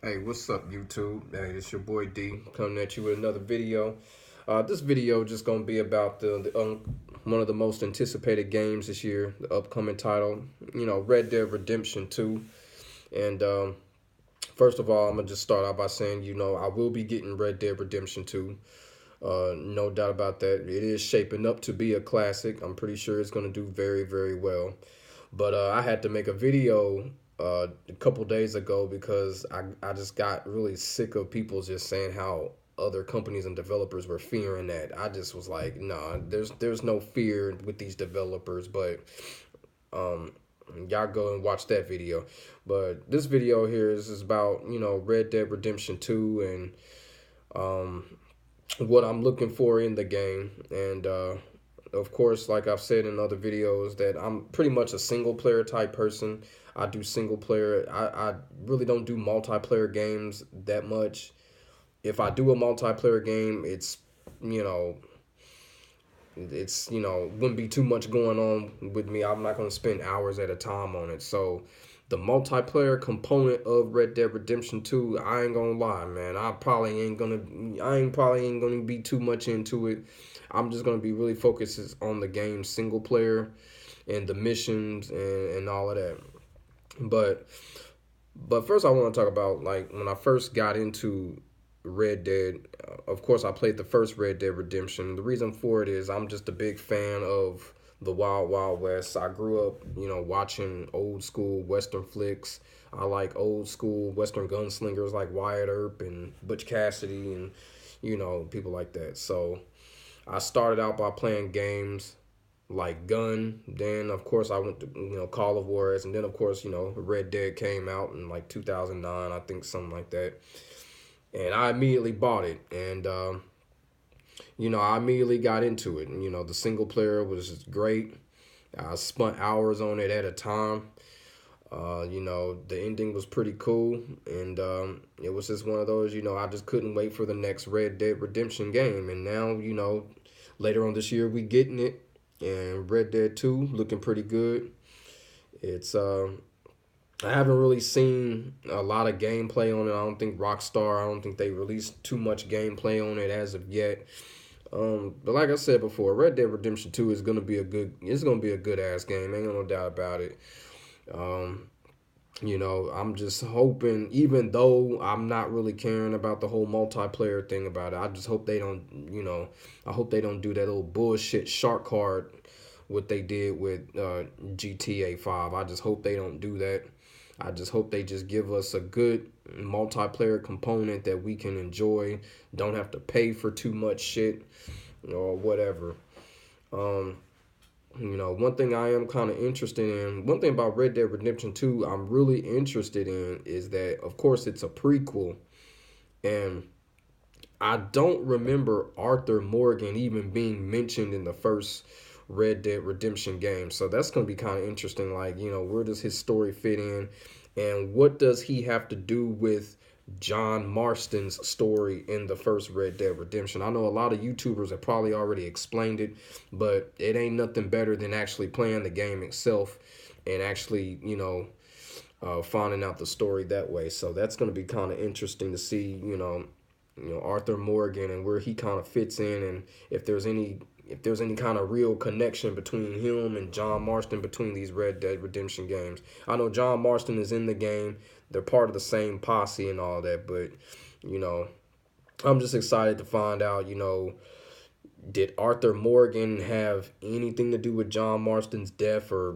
Hey, what's up, YouTube? Hey, it's your boy D coming at you with another video. This video just gonna be about one of the most anticipated games this year, the upcoming title, Red Dead Redemption 2. And first of all, I'm gonna just start out by saying, I will be getting Red Dead Redemption 2. No doubt about that. It is shaping up to be a classic. I'm pretty sure it's gonna do very, very well. But I had to make a video a couple days ago because I just got really sick of people just saying how other companies and developers were fearing that. I just was like, nah, there's no fear with these developers, but um y'all go and watch that video. But this video here is about, Red Dead Redemption 2 and um what I'm looking for in the game. And of course, like I've said in other videos, that I'm pretty much a single player type person. I do single player. I really don't do multiplayer games that much. If I do a multiplayer game, you know, wouldn't be too much going on with me. I'm not going to spend hours at a time on it. So the multiplayer component of Red Dead Redemption 2, I ain't gonna lie, man. I ain't probably ain't gonna be too much into it. I'm just gonna be really focused on the game single player and the missions and all of that. But first I want to talk about, like, when I first got into Red Dead. Of course, I played the first Red Dead Redemption. The reason for it is I'm just a big fan of the Wild Wild West. I grew up, watching old school Western flicks. I like old school Western gunslingers like Wyatt Earp and Butch Cassidy and, people like that. So I started out by playing games like Gun. Then, of course, I went to, Call of Juarez. And then, of course, Red Dead came out in like 2009, I think, something like that. And I immediately bought it. And, I immediately got into it. And, the single player was just great. I spent hours on it at a time. The ending was pretty cool. And it was just one of those, I just couldn't wait for the next Red Dead Redemption game. And now, later on this year, we getting it. And Red Dead 2 looking pretty good. It's I haven't really seen a lot of gameplay on it. I don't think they released too much gameplay on it as of yet. But like I said before, Red Dead Redemption 2 it's gonna be a good ass game. Ain't no doubt about it. Um, I'm just hoping, even though I'm not really caring about the whole multiplayer thing about it, I just hope they don't, I hope they don't do that little bullshit shark card what they did with GTA 5. I just hope they don't do that. I just hope they just give us a good multiplayer component that we can enjoy. Don't have to pay for too much shit or whatever. Um, one thing I am kind of interested in, one thing about Red Dead Redemption 2 I'm really interested in is that, of course, it's a prequel. And I don't remember Arthur Morgan even being mentioned in the first Red Dead Redemption game. So that's going to be kind of interesting. Like, where does his story fit in? And what does he have to do with John Marston's story in the first Red Dead Redemption? I know a lot of YouTubers have probably already explained it, but it ain't nothing better than actually playing the game itself and actually, finding out the story that way. So that's going to be kind of interesting to see, Arthur Morgan and where he kind of fits in, and if there's any kind of real connection between him and John Marston between these Red Dead Redemption games. I know John Marston is in the game. They're part of the same posse and all that, but you know, I'm just excited to find out, did Arthur Morgan have anything to do with John Marston's death, or,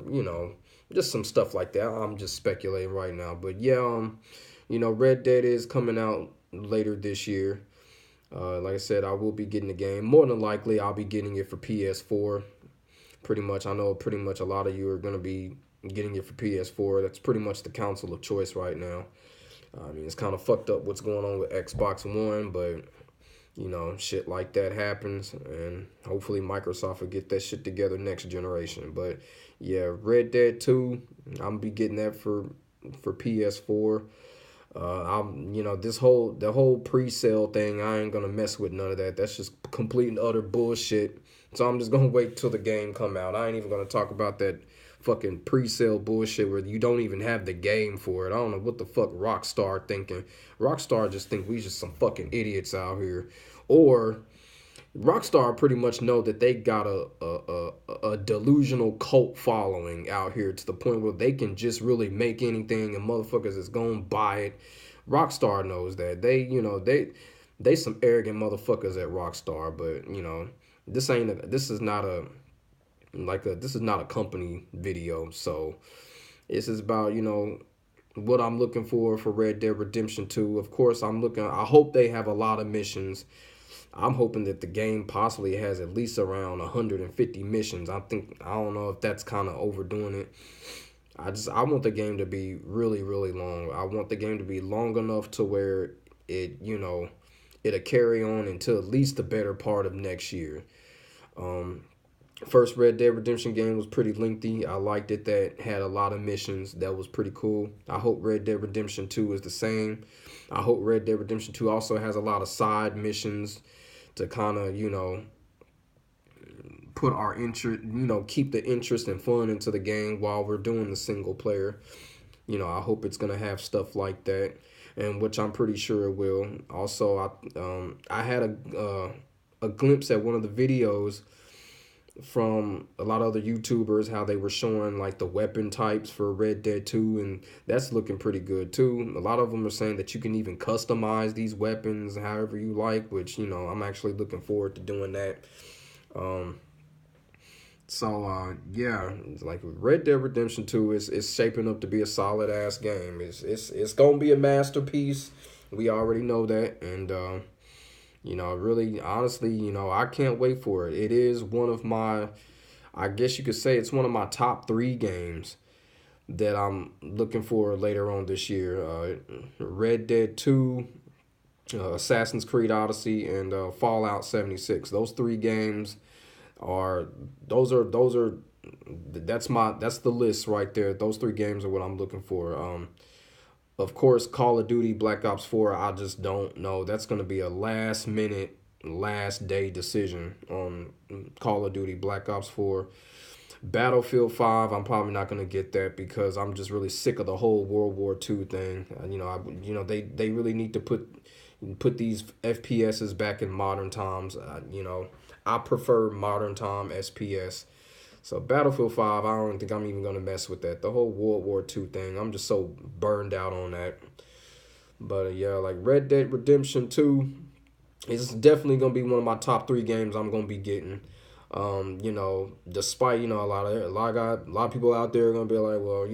just some stuff like that. I'm just speculating right now. But yeah, Red Dead is coming out later this year. Like I said, I will be getting the game. More than likely, I'll be getting it for PS4. Pretty much, I know pretty much a lot of you are going to be getting it for PS4. That's pretty much the console of choice right now. I mean, it's kind of fucked up what's going on with Xbox One, but, shit like that happens. And hopefully Microsoft will get that shit together next generation. But, yeah, Red Dead 2, I'm going to be getting that for PS4. The whole pre-sale thing, I ain't gonna mess with none of that. That's just complete and utter bullshit. So I'm just gonna wait till the game come out. I ain't even gonna talk about that fucking pre-sale bullshit where you don't even have the game for it. I don't know what the fuck Rockstar thinking. Rockstar just think we just some fucking idiots out here. Or Rockstar pretty much know that they got a delusional cult following out here to the point where they can just really make anything and motherfuckers is gonna buy it. Rockstar knows that. They some arrogant motherfuckers at Rockstar, but this is not a company video. So this is about, what I'm looking for Red Dead Redemption 2. Of course, I hope they have a lot of missions. I'm hoping that the game possibly has at least around 150 missions. I don't know if that's kind of overdoing it. I want the game to be really, really long. I want the game to be long enough to where it'll carry on until at least the better part of next year. First Red Dead Redemption game was pretty lengthy. I liked it. That had a lot of missions. That was pretty cool. I hope Red Dead Redemption 2 is the same. I hope Red Dead Redemption 2 also has a lot of side missions to kind of, put our interest, keep the interest and fun into the game while we're doing the single player. I hope it's going to have stuff like that, and which I'm pretty sure it will. Also, I had a glimpse at one of the videos from a lot of other YouTubers, how they were showing like the weapon types for Red Dead 2, and that's looking pretty good too. A lot of them are saying that you can even customize these weapons however you like, which, I'm actually looking forward to doing that. Yeah, it's like Red Dead Redemption 2 is shaping up to be a solid ass game. It's gonna be a masterpiece. We already know that, and really, honestly, I can't wait for it. It is one of my, I guess you could say it's one of my top 3 games that I'm looking for later on this year. Red Dead 2, Assassin's Creed Odyssey, and Fallout 76. Those 3 games that's the list right there. Those 3 games are what I'm looking for. Of course, Call of Duty Black Ops 4, I just don't know. That's going to be a last minute, last day decision on Call of Duty Black Ops 4. Battlefield 5, I'm probably not going to get that because I'm just really sick of the whole World War II thing. They really need to put these FPSs back in modern times. I prefer modern time SPS. So Battlefield 5, I don't think I'm even going to mess with that. The whole World War II thing, I'm just so burned out on that. But yeah, like Red Dead Redemption 2 is definitely going to be one of my top 3 games I'm going to be getting. Despite, a lot of people out there are going to be like, well,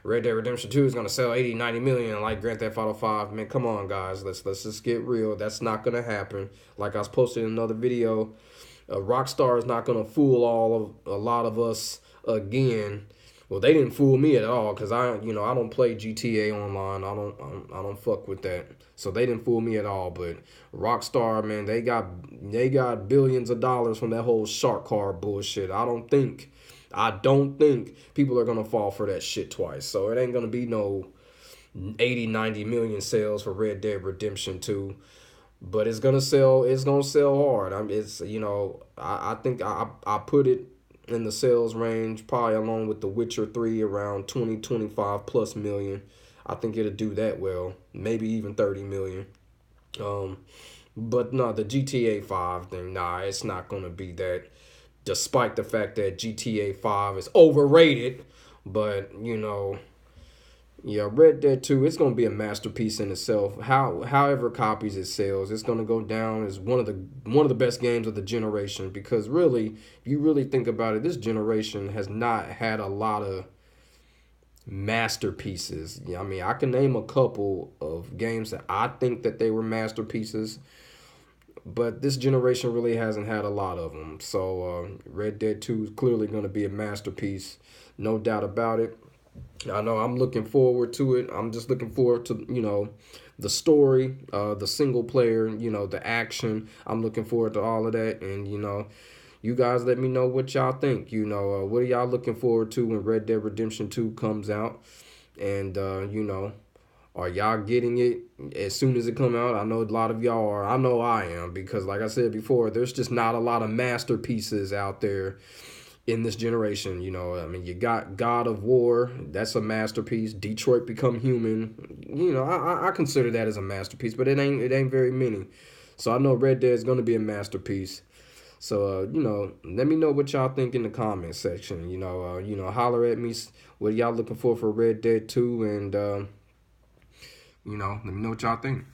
Red Dead Redemption 2 is going to sell 80, 90 million like Grand Theft Auto 5. Man, come on, guys. Let's just get real. That's not going to happen. Like I was posting in another video, Rockstar is not gonna fool a lot of us again. Well, they didn't fool me at all because I don't play GTA Online. I don't fuck with that. So they didn't fool me at all. But Rockstar, man, they got billions of dollars from that whole shark card bullshit. I don't think people are gonna fall for that shit twice. So it ain't gonna be no 80, 90 million sales for Red Dead Redemption 2. But it's gonna sell hard. I think I put it in the sales range probably along with The Witcher 3 around 20-25 plus million. I think it'll do that well, maybe even 30 million. But no, the GTA 5 thing, it's not gonna be that, despite the fact that GTA 5 is overrated. But yeah, Red Dead 2, it's going to be a masterpiece in itself. However copies it sells, it's going to go down as one of the best games of the generation, because really, if you really think about it, this generation has not had a lot of masterpieces. I mean, I can name a couple of games that I think that they were masterpieces, but this generation really hasn't had a lot of them. So Red Dead 2 is clearly going to be a masterpiece, no doubt about it. I know I'm looking forward to it. I'm just looking forward to, the story, the single player, the action. I'm looking forward to all of that. And, you guys let me know what y'all think. What are y'all looking forward to when Red Dead Redemption 2 comes out? And, are y'all getting it as soon as it come out? I know a lot of y'all are. I know I am, because like I said before, there's just not a lot of masterpieces out there in this generation. You know, I mean, you got God of War. That's a masterpiece. Detroit Become Human. You know, I consider that as a masterpiece, but it ain't very many. So I know Red Dead is gonna be a masterpiece. So you know, let me know what y'all think in the comment section. You know, holler at me. What y'all looking for Red Dead 2, and you know, let me know what y'all think.